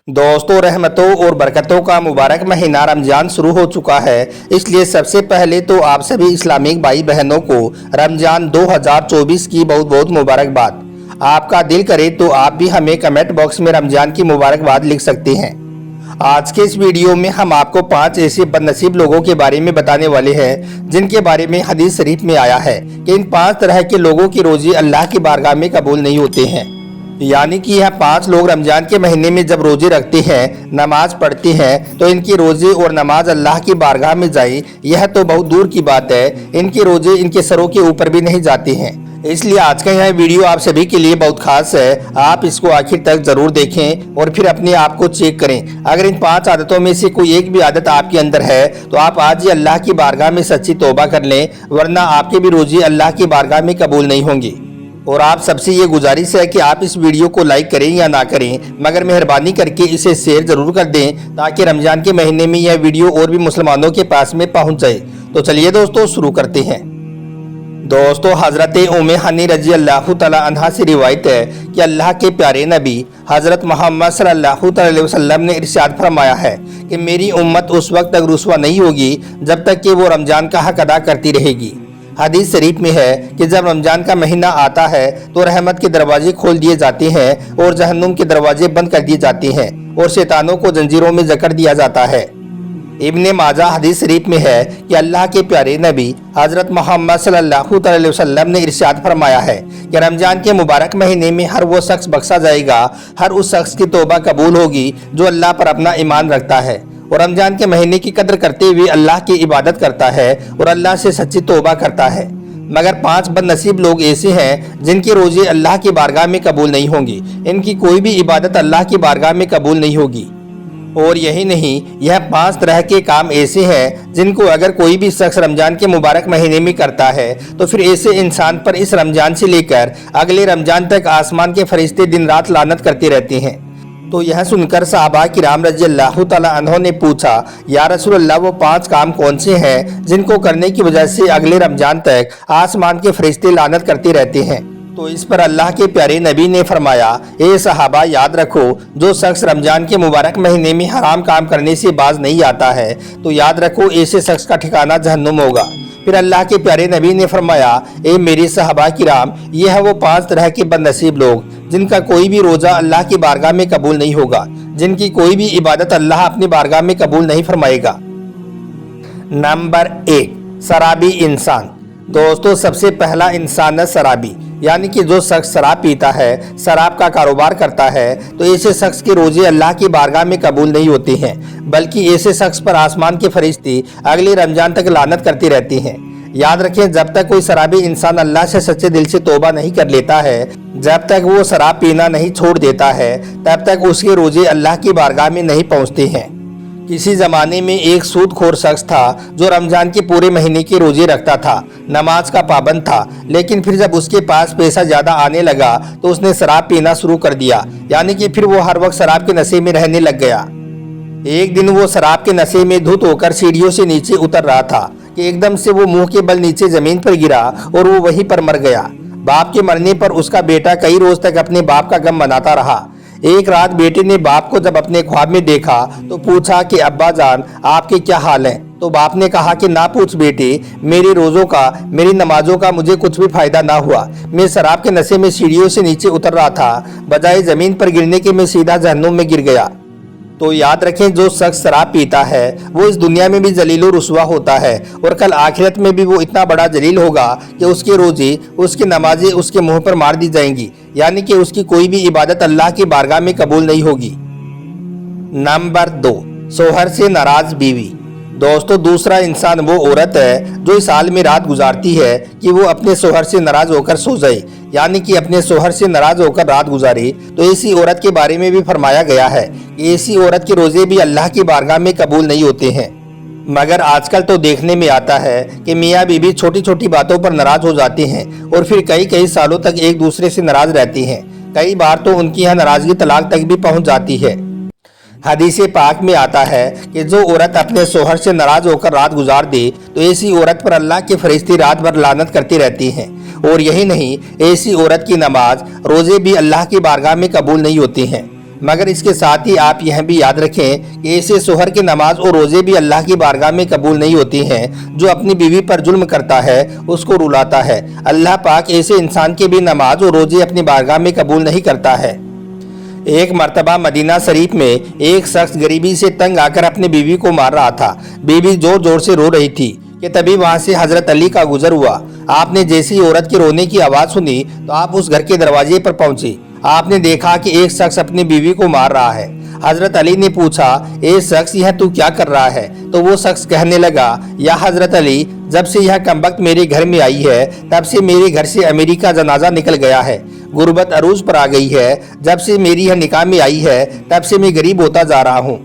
दोस्तों, रहमतों और बरकतों का मुबारक महीना रमजान शुरू हो चुका है। इसलिए सबसे पहले तो आप सभी इस्लामिक भाई बहनों को रमजान 2024 की बहुत बहुत मुबारकबाद। आपका दिल करे तो आप भी हमें कमेंट बॉक्स में रमजान की मुबारकबाद लिख सकते हैं। आज के इस वीडियो में हम आपको 5 ऐसे बदनसीब लोगों के बारे में बताने वाले हैं जिनके बारे में हदीस शरीफ में आया है कि इन 5 तरह के लोगों की रोजी अल्लाह की बारगाह में कबूल नहीं होते हैं। यानी कि यह 5 लोग रमजान के महीने में जब रोजे रखते हैं, नमाज पढ़ते हैं, तो इनकी रोजे और नमाज अल्लाह की बारगाह में जाए यह तो बहुत दूर की बात है, इनके रोजे इनके सरों के ऊपर भी नहीं जाते हैं। इसलिए आज का यह वीडियो आप सभी के लिए बहुत खास है। आप इसको आखिर तक जरूर देखें और फिर अपने आप को चेक करें। अगर इन 5 आदतों में से कोई एक भी आदत आपके अंदर है तो आप आज ही अल्लाह की बारगाह में सच्ची तौबा कर लें, वरना आपके भी रोजे अल्लाह की बारगाह में कबूल नहीं होंगी। और आप सबसे ये गुजारिश है कि आप इस वीडियो को लाइक करें या ना करें, मगर मेहरबानी करके इसे शेयर जरूर कर दें ताकि रमजान के महीने में यह वीडियो और भी मुसलमानों के पास में पहुंच जाए। तो चलिए दोस्तों शुरू करते हैं। दोस्तों, हज़रत उम्मे हनी रजी अल्लाह तआला अन्हा से रिवायत है कि अल्लाह के प्यारे नबी हज़रत मोहम्मद सल्लल्लाहु अलैहि वसल्लम ने इरशाद फरमाया है कि मेरी उम्मत उस वक्त तक रुसवा नहीं होगी जब तक कि वो रमजान का हक अदा करती रहेगी। हदीस शरीफ में है कि जब रमजान का महीना आता है तो रहमत के दरवाजे खोल दिए जाते हैं और जहन्नुम के दरवाजे बंद कर दिए जाते हैं और शैतानों को जंजीरों में जकड़ दिया जाता है। इब्ने माजा हदीस शरीफ में है कि अल्लाह के प्यारे नबी हज़रत मोहम्मद सल्लल्लाहु अलैहि वसल्लम ने इरशाद फरमाया है कि रमजान के मुबारक महीने में हर वो शख्स बख्शा जाएगा, हर उस शख्स की तौबा कबूल होगी जो अल्लाह पर अपना ईमान रखता है और रमजान के महीने की कदर करते हुए अल्लाह की इबादत करता है और अल्लाह से सच्ची तौबा करता है। मगर 5 बदनसीब लोग ऐसे हैं जिनके रोजे अल्लाह की बारगाह में कबूल नहीं होंगी, इनकी कोई भी इबादत अल्लाह की बारगाह में कबूल नहीं होगी। और यही नहीं, यह 5 तरह के काम ऐसे हैं जिनको अगर कोई भी शख्स रमजान के मुबारक महीने में करता है तो फिर ऐसे इंसान पर इस रमजान से लेकर अगले रमजान तक आसमान के फरिश्ते दिन रात लानत करते रहते हैं। तो यह सुनकर सहाबा किराम रज़ी अल्लाह तआला अन्हों ने पूछा, या रसूल अल्लाह, वो 5 काम कौन से हैं जिनको करने की वजह से अगले रमजान तक आसमान के फरिश्ते लानत करते रहते हैं? तो इस पर अल्लाह के प्यारे नबी ने फरमाया, ए सहाबा, याद रखो, जो शख्स रमजान के मुबारक महीने में हराम काम करने से बाज नहीं आता है तो याद रखो ऐसे शख्स का ठिकाना जहन्नुम होगा। फिर अल्लाह के प्यारे नबी ने फरमाया, ए मेरे सहाबा किराम, ये है वो 5 तरह के बदनसीब लोग जिनका कोई भी रोजा अल्लाह की बारगाह में कबूल नहीं होगा, जिनकी कोई भी इबादत अल्लाह अपनी बारगाह में कबूल नहीं फरमाएगा। नंबर 1, शराबी इंसान। दोस्तों, सबसे पहला इंसान है शराबी, यानी कि जो शख्स शराब पीता है, शराब का कारोबार करता है, तो ऐसे शख्स के रोजे अल्लाह की बारगाह में कबूल नहीं होते हैं, बल्कि ऐसे शख्स पर आसमान के फरिश्ते अगले रमजान तक लानत करते रहते हैं। याद रखें, जब तक कोई शराबी इंसान अल्लाह से सच्चे दिल से तौबा नहीं कर लेता है, जब तक वो शराब पीना नहीं छोड़ देता है, तब तक उसके रोजे अल्लाह की बारगाह में नहीं पहुँचते हैं। किसी ज़माने में एक सूदखोर शख्स था जो रमजान के पूरे महीने के रोजे रखता था, नमाज का पाबंद था, लेकिन फिर जब उसके पास पैसा ज़्यादा आने लगा तो उसने शराब पीना शुरू कर दिया, यानी कि फिर वो हर वक्त शराब के नशे में रहने लग गया। एक दिन वो शराब के नशे में धुत होकर सीढ़ियों से नीचे उतर रहा था कि एकदम से वो मुंह के बल नीचे ज़मीन पर गिरा और वो वहीं पर मर गया। बाप के मरने पर उसका बेटा कई रोज तक अपने बाप का गम मनाता रहा। एक रात बेटे ने बाप को जब अपने ख्वाब में देखा तो पूछा कि अब्बा जान, आपके क्या हाल है? तो बाप ने कहा कि ना पूछ बेटे, मेरे रोज़ों का, मेरी नमाजों का मुझे कुछ भी फायदा ना हुआ। मैं शराब के नशे में सीढ़ियों से नीचे उतर रहा था, बजाय ज़मीन पर गिरने के मैं सीधा जहन्नुम में गिर गया। तो याद रखें, जो शख्स शराब पीता है वो इस दुनिया में भी जलील रुसवा होता है और कल आखिरत में भी वो इतना बड़ा जलील होगा कि उसके रोजे, उसकी नमाजें उसके मुंह पर मार दी जाएंगी, यानी कि उसकी कोई भी इबादत अल्लाह की बारगाह में कबूल नहीं होगी। नंबर 2, शोहर से नाराज बीवी। दोस्तों, दूसरा इंसान वो औरत है जो इस हाल में रात गुजारती है कि वो अपने शोहर से नाराज होकर सो जाए, यानी कि अपने शोहर से नाराज होकर रात गुजारे। तो ऐसी औरत के बारे में भी फरमाया गया है कि ऐसी औरत के रोजे भी अल्लाह की बारगाह में कबूल नहीं होते हैं। मगर आजकल तो देखने में आता है कि मियाँ बीवी छोटी छोटी बातों पर नाराज हो जाते हैं और फिर कई कई सालों तक एक दूसरे से नाराज रहती हैं। कई बार तो उनकी यह नाराजगी तलाक तक भी पहुँच जाती है। हदीस पाक में आता है कि जो औरत अपने शोहर से नाराज होकर रात गुजार दे तो ऐसी औरत पर अल्लाह के फरिश्ते रात भर लानत करती रहती हैं। और यही नहीं, ऐसी औरत की नमाज, रोजे भी अल्लाह की बारगाह में कबूल नहीं होती हैं। मगर इसके साथ ही आप यह भी याद रखें कि ऐसे शोहर की नमाज और रोज़े भी अल्लाह की बारगाह में कबूल नहीं होती हैं जो अपनी बीवी पर जुल्म करता है, उसको रुलाता है। अल्लाह पाक ऐसे इंसान की भी नमाज और रोज़े अपनी बारगाह में कबूल नहीं करता है। एक मर्तबा मदीना शरीफ में एक शख्स गरीबी से तंग आकर अपनी बीवी को मार रहा था। बीवी जोर जोर से रो रही थी कि तभी वहां से हजरत अली का गुजर हुआ। आपने जैसी औरत के रोने की आवाज़ सुनी तो आप उस घर के दरवाजे पर पहुंचे। आपने देखा कि एक शख्स अपनी बीवी को मार रहा है। हजरत अली ने पूछा, ए शख्स, यह तू क्या कर रहा है? तो वो शख्स कहने लगा, या हजरत अली, जब से यह कमबख्त मेरे घर में आई है तब से मेरे घर से अमीरी का जनाजा निकल गया है। गुर्बत अरूज पर आ गई है। जब से मेरी यह निकाह में आई है तब से मैं गरीब होता जा रहा हूँ।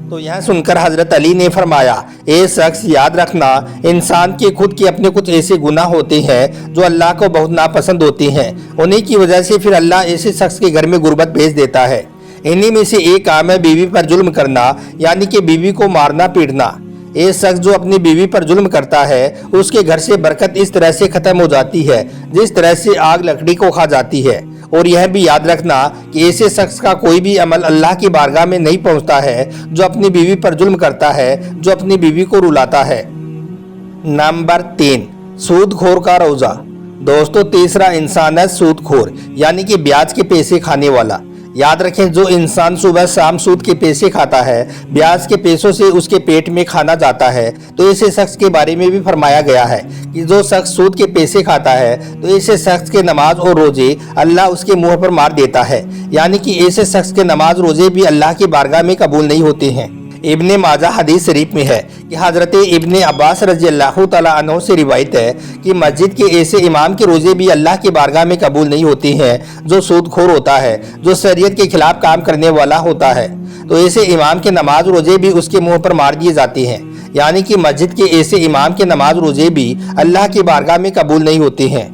तो यह सुनकर हजरत अली ने फरमाया, ए शख्स, याद रखना, इंसान के खुद के अपने कुछ ऐसे गुनाह होते हैं जो अल्लाह को बहुत नापसंद होते हैं। उन्हीं की वजह से फिर अल्लाह ऐसे शख्स के घर में गुर्बत भेज देता है। इन्हीं में से एक काम है बीवी पर जुल्म करना, यानी कि बीवी को मारना पीटना। एक शख्स जो अपनी बीवी पर जुल्म करता है उसके घर से बरकत इस तरह से खत्म हो जाती है जिस तरह से आग लकड़ी को खा जाती है। और यह भी याद रखना कि ऐसे शख्स का कोई भी अमल अल्लाह की बारगाह में नहीं पहुंचता है जो अपनी बीवी पर जुल्म करता है, जो अपनी बीवी को रुलाता है। नंबर 3, सूदखोर का रोजा। दोस्तों, तीसरा इंसान है सूदखोर, यानी कि ब्याज के पैसे खाने वाला। याद रखें, जो इंसान सुबह शाम सूद के पैसे खाता है, ब्याज के पैसों से उसके पेट में खाना जाता है, तो ऐसे शख्स के बारे में भी फरमाया गया है कि जो शख्स सूद के पैसे खाता है तो ऐसे शख्स के नमाज और रोजे अल्लाह उसके मुंह पर मार देता है। यानी कि ऐसे शख्स के नमाज रोजे भी अल्लाह की बारगाह में कबूल नहीं होते हैं। इब्ने माजा हदीस शरीफ में है कि हजरत इब्ने अब्बास रजी अल्लाह तआला अन्हु से रिवायत है कि मस्जिद के ऐसे इमाम के रोजे भी अल्लाह की बारगाह में कबूल नहीं होती हैं जो सूदखोर होता है, जो शरीयत के खिलाफ काम करने वाला होता है। तो ऐसे इमाम के नमाज रोजे भी उसके मुंह पर मार दिए जाते हैं। यानी कि मस्जिद के ऐसे इमाम के नमाज रोजे भी अल्लाह की बारगाह में कबूल नहीं होते हैं।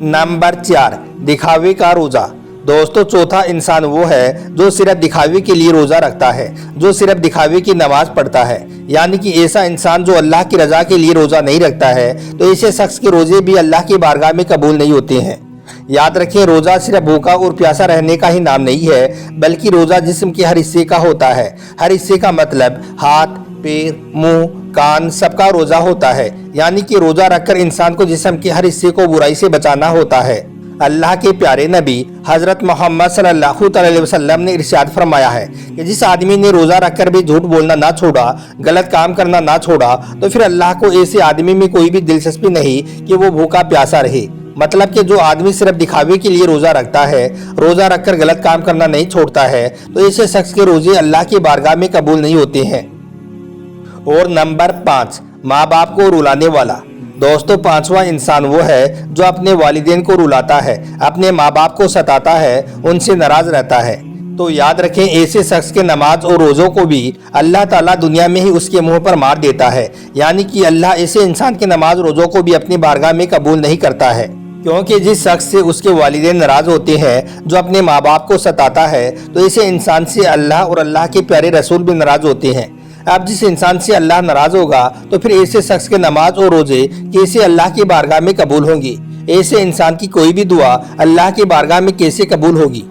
नंबर 4, दिखावे का रोजा। दोस्तों, चौथा इंसान वो है जो सिर्फ दिखावे के लिए रोजा रखता है, जो सिर्फ दिखावे की नमाज पढ़ता है। यानी कि ऐसा इंसान जो अल्लाह की रजा के लिए रोजा नहीं रखता है तो ऐसे शख्स के रोजे भी अल्लाह की बारगाह में कबूल नहीं होते हैं। याद रखें, रोजा सिर्फ भूखा और प्यासा रहने का ही नाम नहीं है, बल्कि रोजा जिस्म के हर हिस्से का होता है। हर हिस्से का मतलब हाथ, पैर, मुंह, कान, सबका रोजा होता है। यानी कि रोजा रखकर इंसान को जिस्म के हर हिस्से को बुराई से बचाना होता है। अल्लाह के प्यारे नबी हजरत मोहम्मद सल्लल्लाहु अलैहि वसल्लम ने इरशाद फरमाया है कि जिस आदमी ने रोजा रखकर भी झूठ बोलना ना छोड़ा, गलत काम करना ना छोड़ा, तो फिर अल्लाह को ऐसे आदमी में कोई भी दिलचस्पी नहीं कि वो भूखा प्यासा रहे। मतलब कि जो आदमी सिर्फ दिखावे के लिए रोजा रखता है, रोजा रखकर गलत काम करना नहीं छोड़ता है, तो ऐसे शख्स के रोजे अल्लाह की बारगाह में कबूल नहीं होते हैं। और नंबर 5, माँ बाप को रुलाने वाला। दोस्तों, 5वां इंसान वो है जो अपने वालिदैन को रुलाता है, अपने माँ बाप को सताता है, उनसे नाराज रहता है। तो याद रखें, ऐसे शख्स के नमाज और रोज़ों को भी अल्लाह ताला दुनिया में ही उसके मुंह पर मार देता है। यानी कि अल्लाह ऐसे इंसान के नमाज रोज़ों को भी अपनी बारगाह में कबूल नहीं करता है, क्योंकि जिस शख्स से उसके वालिदैन नाराज होते हैं, जो अपने माँ बाप को सताता है, तो ऐसे इंसान से अल्लाह और अल्लाह के प्यारे रसूल भी नाराज होते हैं। अब जिस इंसान से अल्लाह नाराज होगा तो फिर ऐसे शख्स के नमाज और रोजे कैसे अल्लाह की बारगाह में कबूल होंगी? ऐसे इंसान की कोई भी दुआ अल्लाह की बारगाह में कैसे कबूल होगी?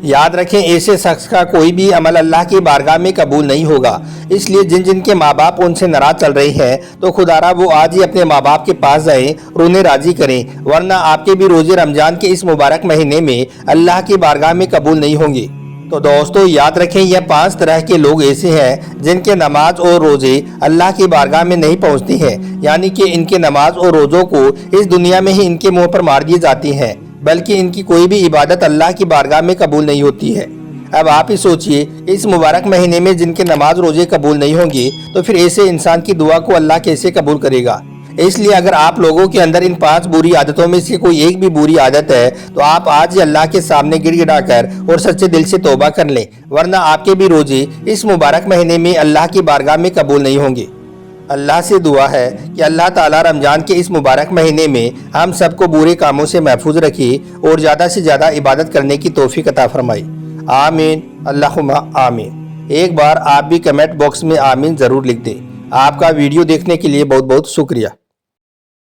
याद रखें, ऐसे शख्स का कोई भी अमल अल्लाह की बारगाह में कबूल नहीं होगा। इसलिए जिन जिन के माँ बाप उनसे नाराज चल रहे हैं तो खुदारा वो आज ही अपने माँ बाप के पास जाएं और उन्हें राजी करें, वरना आपके भी रोजे रमजान के इस मुबारक महीने में अल्लाह की बारगाह में कबूल नहीं होंगे। तो दोस्तों, याद रखें, यह 5 तरह के लोग ऐसे हैं जिनके नमाज और रोजे अल्लाह की बारगाह में नहीं पहुंचती हैं। यानी कि इनके नमाज और रोज़ों को इस दुनिया में ही इनके मुंह पर मार दी जाती हैं, बल्कि इनकी कोई भी इबादत अल्लाह की बारगाह में कबूल नहीं होती है। अब आप ही सोचिए, इस मुबारक महीने में जिनके नमाज रोजे कबूल नहीं होंगे तो फिर ऐसे इंसान की दुआ को अल्लाह कैसे कबूल करेगा? इसलिए अगर आप लोगों के अंदर इन 5 बुरी आदतों में से कोई एक भी बुरी आदत है तो आप आज ही अल्लाह के सामने गिड़गिड़ा कर और सच्चे दिल से तौबा कर लें, वरना आपके भी रोजे इस मुबारक महीने में अल्लाह की बारगाह में कबूल नहीं होंगे। अल्लाह से दुआ है कि अल्लाह ताला रमजान के इस मुबारक महीने में हम सबको बुरे कामों से महफूज रखे और ज़्यादा से ज़्यादा इबादत करने की तौफीक अता फरमाए। आमीन, अल्लाहुम्मा आमीन। एक बार आप भी कमेंट बॉक्स में आमीन ज़रूर लिख दें। आपका वीडियो देखने के लिए बहुत बहुत शुक्रिया।